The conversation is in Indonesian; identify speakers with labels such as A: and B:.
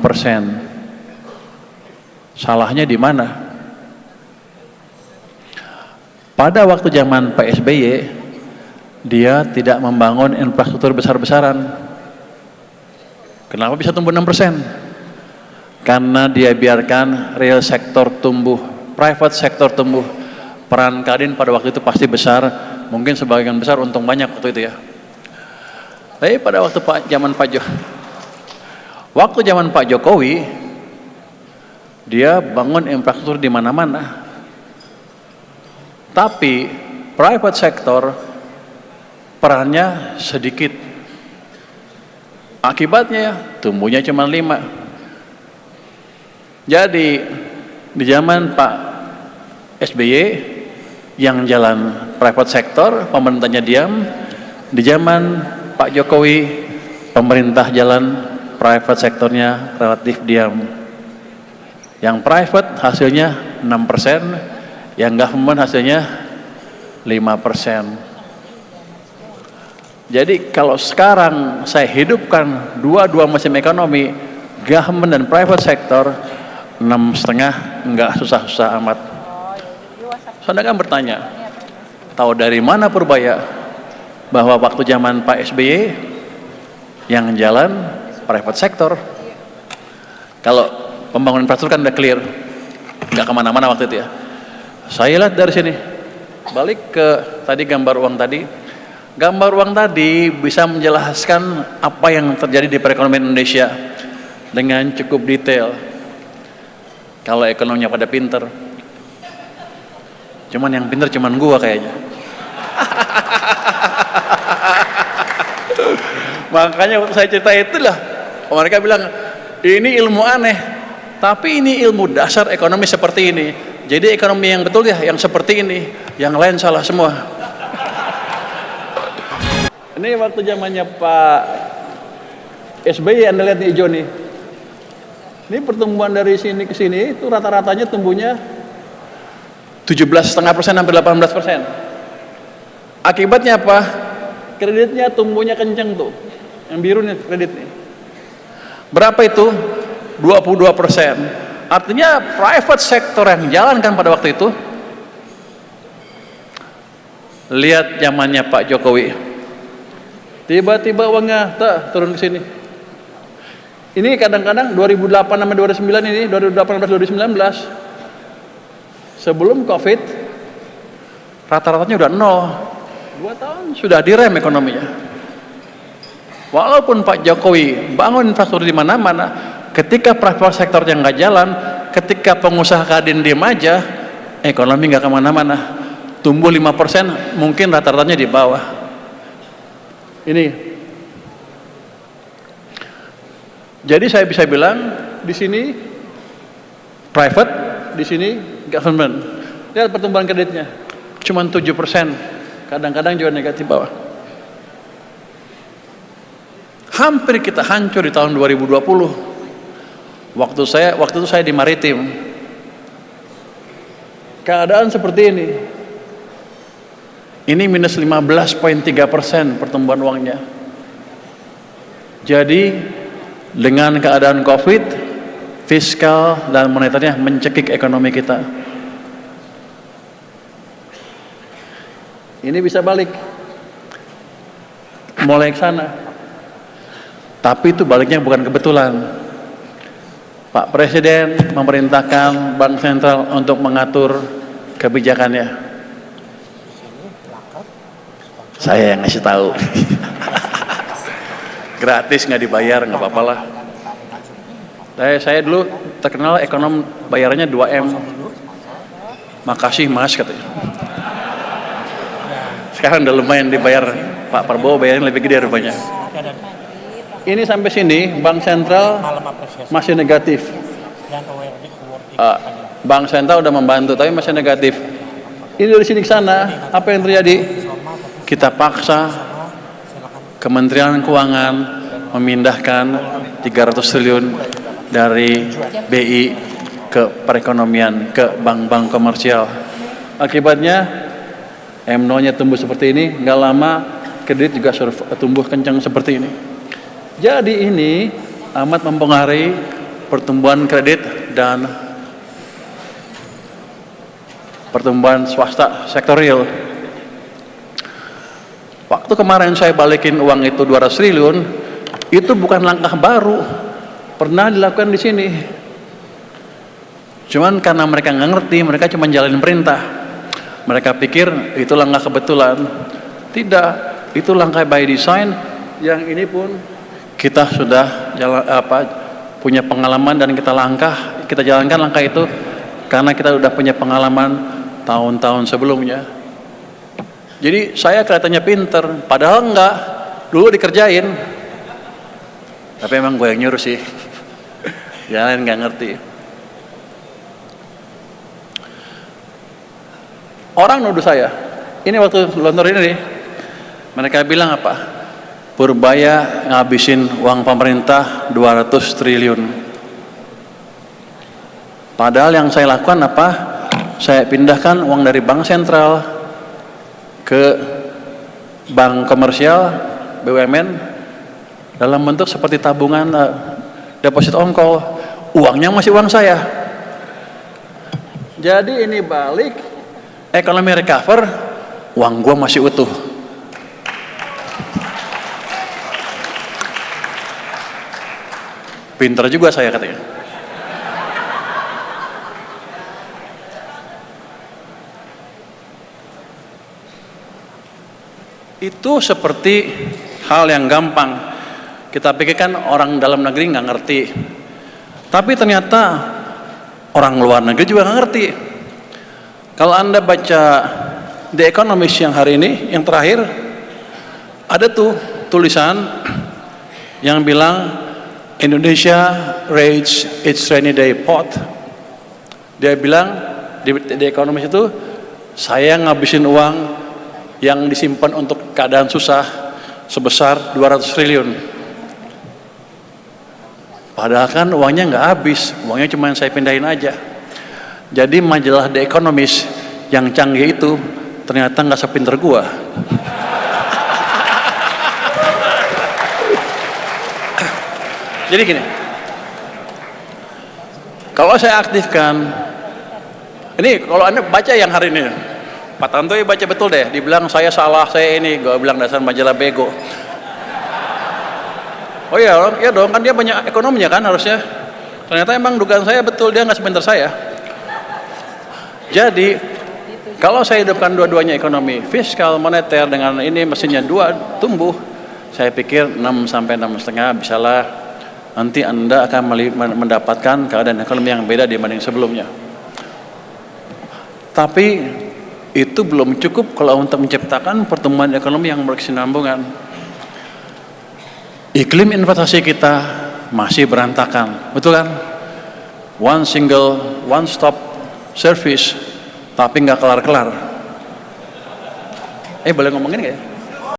A: persen. Salahnya di mana? Pada waktu zaman Pak SBY, dia tidak membangun infrastruktur besar-besaran. Kenapa bisa tumbuh 6%? Karena dia biarkan real sektor tumbuh, private sektor tumbuh. Peran Kadin pada waktu itu pasti besar, mungkin sebagian besar untung banyak waktu itu ya. Tapi pada waktu zaman Pak Jokowi, dia bangun infrastruktur di mana-mana. Tapi private sector perannya sedikit. Akibatnya tumbuhnya cuma 5. Jadi di zaman Pak SBY yang jalan private sector, pemerintahnya diam. Di zaman Pak Jokowi, pemerintah jalan, private sektornya relatif diam. Yang private hasilnya 6%, yang government hasilnya 5%. Jadi kalau sekarang saya hidupkan dua-dua mesin ekonomi, government dan private sector, 6,5 enggak susah-susah amat. Saudara kan bertanya, tahu dari mana Purbaya bahwa waktu zaman Pak SBY yang jalan private sector? Kalau pembangunan infrastruktur kan udah clear, nggak kemana-mana waktu itu ya. Saya lihat dari sini, balik ke tadi gambar uang tadi. Gambar uang tadi bisa menjelaskan apa yang terjadi di perekonomian Indonesia dengan cukup detail. Kalau ekonominya pada pinter, cuman yang pinter cuman gua kayaknya. Makanya waktu saya cerita itulah, mereka bilang ini ilmu aneh, tapi ini ilmu dasar ekonomi seperti ini. Jadi ekonomi yang betul ya, yang seperti ini, yang lain salah semua. Ini waktu zamannya Pak SBY, Anda lihat di hijau nih. Ini pertumbuhan dari sini ke sini itu rata-ratanya tumbuhnya 17,5% sampai 18%. Akibatnya apa? Kreditnya tumbuhnya kenceng tuh. Yang biru nih kredit nih. Berapa itu? 22%. Artinya private sector yang jalankan pada waktu itu. Lihat zamannya Pak Jokowi. Tiba-tiba uangnya turun ke sini. Ini kadang-kadang 2008 sampai 2009 ini, 2018-2019. Sebelum Covid, rata-ratanya udah 0. 2 tahun sudah direm ekonominya. Walaupun Pak Jokowi bangun infrastruktur di mana-mana, ketika private sektor yang nggak jalan, ketika pengusaha Kadin diem aja, ekonomi nggak kemana-mana. Tumbuh 5%, mungkin rata-ratanya di bawah. Ini. Jadi saya bisa bilang di sini private, di sini government. Lihat pertumbuhan kreditnya, cuma 7%, kadang-kadang juga negatif bawah. Hampir kita hancur di tahun 2020. Waktu itu saya di maritim. Keadaan seperti ini. Ini minus 15,3% pertumbuhan uangnya. Jadi dengan keadaan Covid, fiskal dan moneternya mencekik ekonomi kita. Ini bisa balik, mulai ke sana. Tapi itu baliknya bukan kebetulan. Pak Presiden memerintahkan Bank Sentral untuk mengatur kebijakannya. Saya yang ngasih tahu. Gratis, nggak dibayar, nggak apa-apa lah. Saya dulu terkenal ekonom bayarannya 2M. Makasih mas katanya. Sekarang udah lumayan dibayar. Pak Prabowo bayarnya lebih gede rupanya. Ini sampai sini Bank Sentral masih negatif. Bank Sentral udah membantu tapi masih negatif. Ini dari sini ke sana, apa yang terjadi? Kita paksa Kementerian Keuangan memindahkan 300 triliun dari BI ke perekonomian, ke bank-bank komersial. Akibatnya M0-nya tumbuh seperti ini, nggak lama kredit juga tumbuh kencang seperti ini. Jadi ini amat mempengaruhi pertumbuhan kredit dan pertumbuhan swasta sektor real. Waktu kemarin saya balikin uang itu 200 triliun, itu bukan langkah baru, pernah dilakukan di sini. Cuman karena mereka nggak ngerti, mereka cuma jalanin perintah. Mereka pikir itu langkah kebetulan. Tidak, itu langkah by design. Yang ini pun kita sudah punya pengalaman dan kita jalankan langkah itu karena kita sudah punya pengalaman tahun-tahun sebelumnya. Jadi saya kelihatannya pinter, padahal enggak, dulu dikerjain. Tapi emang gue yang nyuruh sih. Yang lain nggak ngerti. Orang nuduh saya, ini waktu lontor ini, mereka bilang apa? Purbaya ngabisin uang pemerintah 200 triliun. Padahal yang saya lakukan apa? Saya pindahkan uang dari bank sentral ke bank komersial, BUMN, dalam bentuk seperti tabungan deposit on call. Uangnya masih uang saya. Jadi ini balik, ekonomi recover, uang gua masih utuh. Pinter juga saya katanya. Itu seperti hal yang gampang. Kita pikirkan orang dalam negeri nggak ngerti. Tapi ternyata orang luar negeri juga nggak ngerti. Kalau Anda baca The Economist yang hari ini, yang terakhir, ada tuh tulisan yang bilang Indonesia raise its rainy day pot. Dia bilang di The Economist itu, saya ngabisin uang yang disimpan untuk keadaan susah sebesar 200 triliun. Padahal kan uangnya nggak habis, uangnya cuma saya pindahin aja. Jadi majalah The Economist yang canggih itu ternyata nggak sepinter gua. Jadi gini, kalau saya aktifkan, ini kalau Anda baca yang hari ini, Pak Tantoy baca betul deh, dibilang saya salah, saya ini, gue bilang dasar majalah bego. Oh iya, ya dong, kan dia banyak ekonominya kan harusnya. Ternyata emang dugaan saya betul, dia nggak sepinter saya. Jadi, kalau saya hidupkan dua-duanya ekonomi, fiskal, moneter dengan ini mesinnya dua tumbuh, saya pikir 6 sampai 6,5 bisalah. Nanti Anda akan mendapatkan keadaan ekonomi yang beda dibanding sebelumnya. Tapi itu belum cukup kalau untuk menciptakan pertumbuhan ekonomi yang berkesinambungan. Iklim investasi kita masih berantakan, betul kan? One stop service, tapi nggak kelar-kelar. Boleh ngomongin nggak ya?